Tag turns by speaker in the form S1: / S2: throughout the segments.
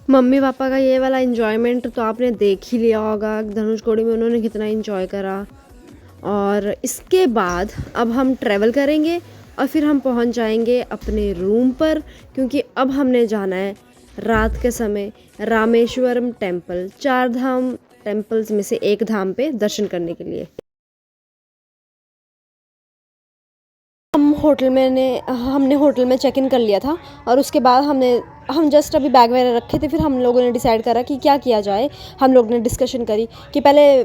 S1: Mummy papa का ये वाला एंजॉयमेंट तो आपने देख ही लिया होगा, धनुषकोडी में उन्होंने कितना एंजॉय करा। और इसके बाद अब हम ट्रैवल करेंगे और फिर हम पहुंच जाएंगे अपने रूम पर, क्योंकि अब हमने जाना है रात के समय रामेश्वरम टेम्पल, 4 धाम टेम्पल्स में से एक धाम पे दर्शन करने के लिए। हमने होटल में चेक इन कर लिया था और उसके बाद हम जस्ट अभी बैग वगैरह रखे थे। फिर हम लोगों ने डिसाइड करा कि क्या किया जाए। हम लोग ने डिस्कशन करी कि पहले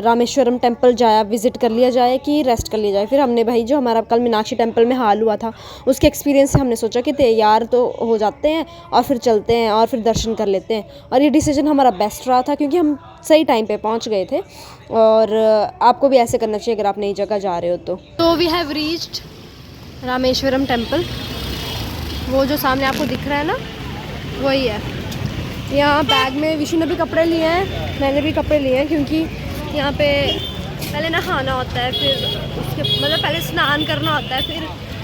S1: रामेश्वरम टेम्पल जाया विज़िट कर लिया जाए कि रेस्ट कर लिया जाए। फिर हमने भाई जो हमारा कल मीनाक्षी टेम्पल में हाल हुआ था उसके एक्सपीरियंस से हमने सोचा कि तैयार तो हो जाते हैं और फिर चलते हैं और फिर दर्शन कर लेते हैं। और ये डिसीजन हमारा बेस्ट रहा था क्योंकि हम सही टाइम पे पहुंच गए थे। और आपको भी ऐसे करना चाहिए अगर आप नई जगह जा रहे हो तो we have reached Rameswaram temple. वो जो सामने आपको दिख रहा है ना, वही है। यहाँ बैग में विशु ने भी कपड़े लिए हैं, मैंने भी कपड़े लिए हैं, क्योंकि यहाँ पे पहले नहाना होता है, फिर उसके मतलब पहले स्नान करना होता है, फिर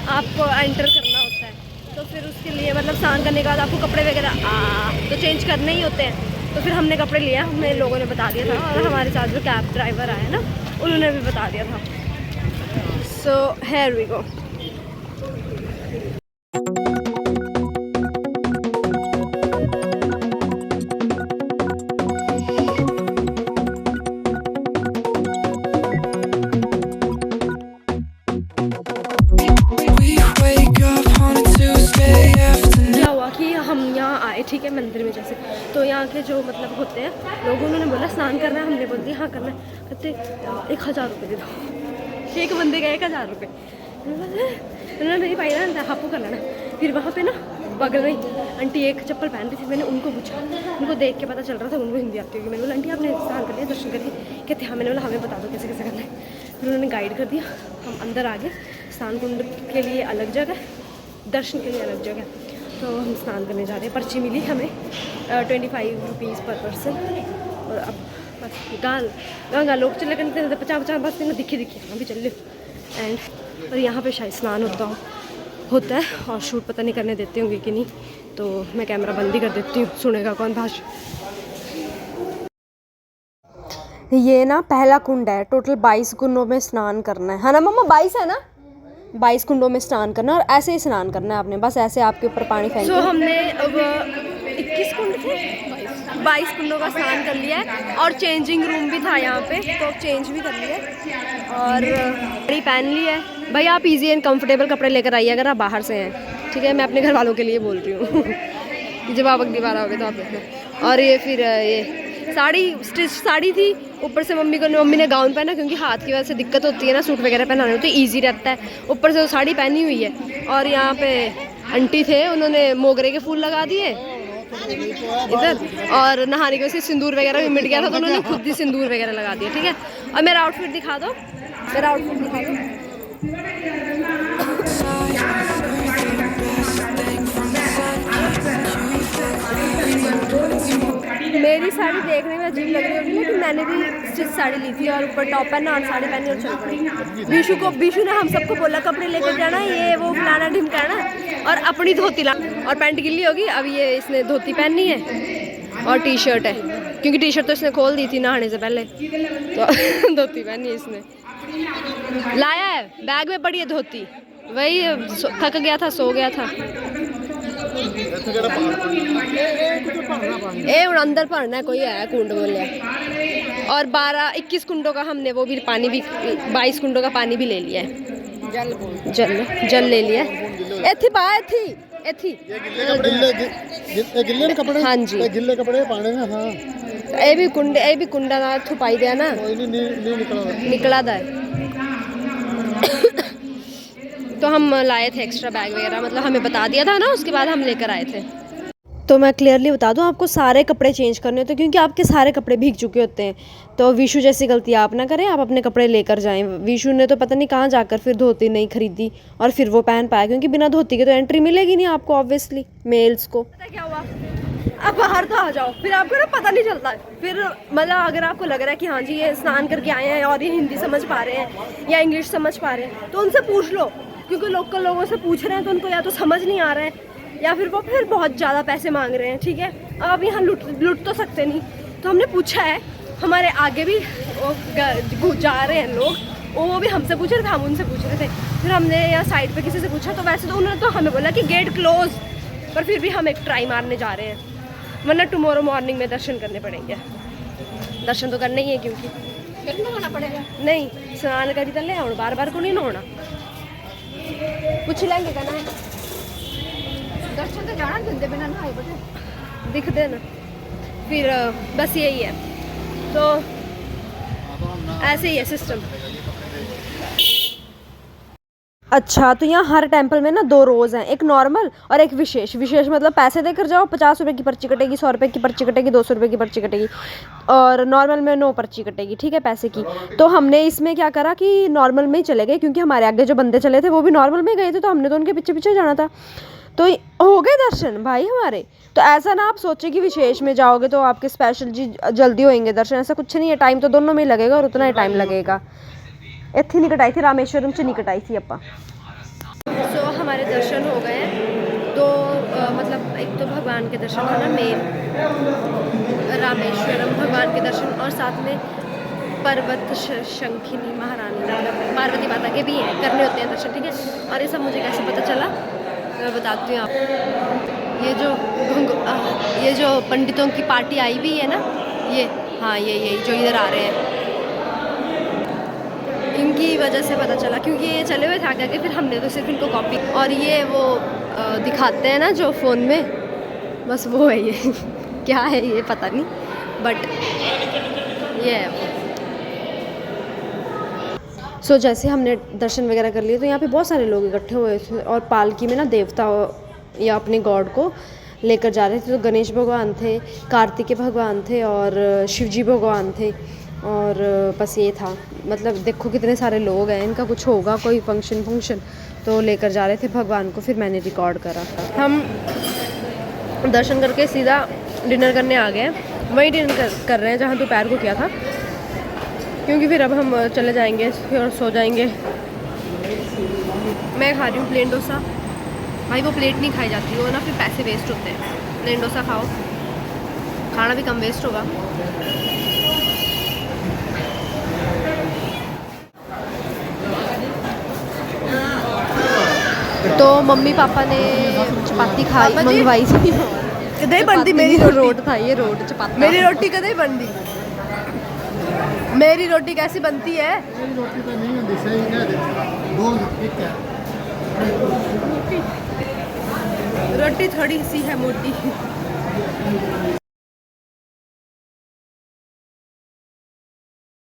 S1: आपको एंटर करना होता है। तो फिर उसके लिए मतलब स्नान करने के बाद आपको कपड़े वगैरह तो चेंज करने ही होते हैं। तो फिर हमने कपड़े लिए, हमें लोगों ने बता दिया था और हमारे साथ जो कैब ड्राइवर आया ना उन्होंने भी बता दिया था। So here we go. ठीक है, मंदिर में जैसे तो यहाँ के जो मतलब होते हैं लोग, उन्होंने बोला स्नान करना है, हमने बोल दिया हाँ करना है। कहते 1000 रुपये दे दो, एक बंदे का 1000 रुपये। उन्होंने नहीं पाई ना, हापू कर लेना। फिर वहाँ पे ना बगल में आंटी एक चप्पल पहन रही थी, मैंने उनको पूछा, उनको देख के पता चल रहा था उनको हिंदी आती होगी। मैंने बोला आंटी आपने स्नान कर लिया, दर्शन कर लिए? कहते हाँ। मैंने बोला हमें बता दो कैसे कैसे करना है। फिर उन्होंने गाइड कर दिया, हम अंदर आ गए। स्नान कुंड के लिए अलग जगह, दर्शन के लिए अलग जगह। तो हम स्नान करने जा रहे हैं। पर्ची मिली हमें 25 रुपीज़ पर पर्सन। और अब बस गाल लोग चले करते 50 बस दिखे हाँ भी चल लो। एंड और यहाँ पे शायद स्नान होता है और शूट पता नहीं करने देते होंगे कि नहीं, तो मैं कैमरा बंद ही कर देती हूँ, सुनेगा कौन भाषण। ये ना पहला कुंड है, टोटल 22 कुंडों में स्नान करना है ना मम्मा? 22 है ना? 22 कुंडों में स्नान करना और ऐसे ही स्नान करना है आपने, बस ऐसे आपके ऊपर पानी फेंक। तो हमने अब 21 कुंड थे, 22 कुंडों का स्नान कर लिया है। और चेंजिंग रूम भी था यहाँ पे, तो चेंज भी कर लिया और कपड़े पहन ली है। भाई आप इजी एंड कंफर्टेबल कपड़े लेकर आइए अगर आप बाहर से हैं, ठीक है? मैं अपने घर वालों के लिए बोल रही हूँ जब आप अगली बार आओगे तो आप देखना। और ये फिर ये स्टिच साड़ी थी, ऊपर से मम्मी ने गाउन पहना, क्योंकि हाथ की वजह से दिक्कत होती है ना, सूट वगैरह पहनाने होते हैं, ईजी रहता है। ऊपर से तो साड़ी पहनी हुई है। और यहाँ पे आंटी थे, उन्होंने मोगरे के फूल लगा दिए इधर। और नहाने की वजह से सिंदूर वगैरह भी मिट गया था, तो उन्होंने खुद ही सिंदूर वगैरह लगा दिया, ठीक है? और मेरा आउटफिट दिखा दो, मेरा आउटफिट दिखा दो। मेरी साड़ी देखने में अजीब लग रही होगी, लेकिन मैंने भी स्टिच साड़ी ली थी और ऊपर टॉप पहना और साड़ी पहनी और चल पड़ी। बीशु ने हम सबको बोला कपड़े लेकर जाना, ये वो फलाना ढिमकाना, और अपनी धोती ला। और पैंट गिल्ली होगी, अब ये इसने धोती पहननी है और टी शर्ट है, क्योंकि टी शर्ट तो इसने खोल दी थी नहाने से पहले, तो धोती पहनी है इसने। लाया है, बैग में पड़ी है धोती, वही थक गया था, सो गया था। अंदर भरना है, कोई है कुंड बोले। और 21 कुंडों का हमने वो भी पानी भी 22 कुंडों का पानी भी ले लिया है, जल ले लिया। गिल्ले कपड़े, हाँ जी गिल्ले कपड़े पाने में। हाँ ये भी कुंडा ना थुपाई दिया ना, निकला था। तो हम लाए थे एक्स्ट्रा बैग वगैरह, मतलब हमें बता दिया था ना, उसके बाद हम लेकर आए थे। तो मैं क्लियरली बता दूं, आपको सारे कपड़े चेंज करने होते हैं, क्योंकि आपके सारे कपड़े भीग चुके होते हैं। तो विशु जैसी गलती आप ना करें, आप अपने कपड़े लेकर जाएं। विशु ने तो पता नहीं कहाँ जाकर फिर धोती नहीं खरीदी और फिर वो पहन पाया, क्योंकि बिना धोती के तो एंट्री मिलेगी नहीं आपको, ऑब्वियसली मेल्स को। पता क्या हुआ, अब बाहर तो आ जाओ, फिर आपको ना पता नहीं चलता है। फिर मतलब अगर आपको लग रहा है कि हाँ जी ये स्नान करके आए हैं और ये हिंदी समझ पा रहे हैं या इंग्लिश समझ पा रहे हैं, तो उनसे पूछ लो, क्योंकि लोकल लोगों से पूछ रहे हैं तो उनको या तो समझ नहीं आ रहा है या फिर वो फिर बहुत ज़्यादा पैसे मांग रहे हैं, ठीक है। अब यहाँ लुट तो सकते नहीं, तो हमने पूछा है, हमारे आगे भी जा रहे हैं लोग, वो भी हमसे पूछ रहे थे, हम उनसे पूछ रहे थे। फिर हमने यहाँ साइड पे किसी से पूछा, तो वैसे तो उन्होंने तो हमें बोला कि गेट क्लोज, पर फिर भी हम एक ट्राई मारने जा रहे हैं, वरना टुमारो मॉर्निंग में दर्शन करने पड़ेंगे। दर्शन तो करना ही है, क्योंकि
S2: फिर नहाना पड़ेगा।
S1: नहीं स्नान करी तो ले आना, बार बार को नहीं नहाना, पूछ लेंगे कहना है।
S2: दर्शन तो जाना धंधे बिना नहाए बटे
S1: दिख देना। फिर बस यही है, तो ऐसे ही है सिस्टम। अच्छा, तो यहाँ हर टेम्पल में ना 2 रोज़ हैं, एक नॉर्मल और एक विशेष। विशेष मतलब पैसे देकर जाओ, 50 रुपये की पर्ची कटेगी, 100 रुपये की पर्ची कटेगी, 200 रुपये की पर्ची कटेगी, और नॉर्मल में नो पर्ची कटेगी, ठीक है, पैसे की। तो हमने इसमें क्या करा कि नॉर्मल में ही चले गए, क्योंकि हमारे आगे जो बंदे चले थे वो भी नॉर्मल में गए थे, तो हमने तो उनके पीछे पीछे जाना था। तो हो गए दर्शन भाई हमारे। तो ऐसा ना आप सोचे कि विशेष में जाओगे तो आपके स्पेशल जी जल्दी होंगे दर्शन, ऐसा कुछ नहीं है। टाइम तो दोनों में ही लगेगा और उतना ही टाइम लगेगा। इतनी नहीं कटाई थी, रामेश्वरम से नहीं कटाई थी अपा। सो हमारे दर्शन हो गए हैं। तो मतलब एक तो भगवान के दर्शन था ना मेन, रामेश्वरम भगवान के दर्शन, और साथ में पर्वत शंखिनी महारानी मतलब पार्वती माता के भी हैं, करने होते हैं दर्शन, ठीक है। और ये सब मुझे कैसे पता चला मैं बताती हूँ आप। ये जो पंडितों की पार्टी आई हुई है ना, ये हाँ यही जो इधर आ रहे हैं, इनकी वजह से पता चला, क्योंकि ये चले हुए थे आगे आगे, फिर हमने तो सिर्फ इनको कॉपी। और ये वो दिखाते हैं ना जो फ़ोन में, बस वो है ये क्या है ये पता नहीं, बट ये है वो। सो जैसे हमने दर्शन वगैरह कर लिए, तो यहाँ पे बहुत सारे लोग इकट्ठे हुए थे, और पालकी में ना देवता या अपने गॉड को लेकर जा रहे थे। तो गणेश भगवान थे, कार्तिकेय भगवान थे, और शिवजी भगवान थे, और बस ये था। मतलब देखो कितने सारे लोग हैं, इनका कुछ होगा कोई फंक्शन, तो लेकर जा रहे थे भगवान को। फिर मैंने रिकॉर्ड करा। हम दर्शन करके सीधा डिनर करने आ गए, वही डिनर कर रहे हैं जहाँ दोपहर को किया था, क्योंकि फिर अब हम चले जाएंगे फिर सो जाएंगे। मैं खा रही हूँ प्लेन डोसा। भाई वो प्लेट नहीं खाई जाती, वो ना फिर पैसे वेस्ट होते हैं। प्लेन डोसा खाओ, खाना भी कम वेस्ट होगा। तो मम्मी पापा ने चपाती खाई, मंगवाई थी। कदे बनती मेरी रोट था, ये रोट चपाती। मेरी रोटी कदे बनती, मेरी रोटी कैसी बनती है?
S3: रोटी तो नहीं होती, सही गोल ठीक है।
S1: रोटी थोड़ी सी है मोटी।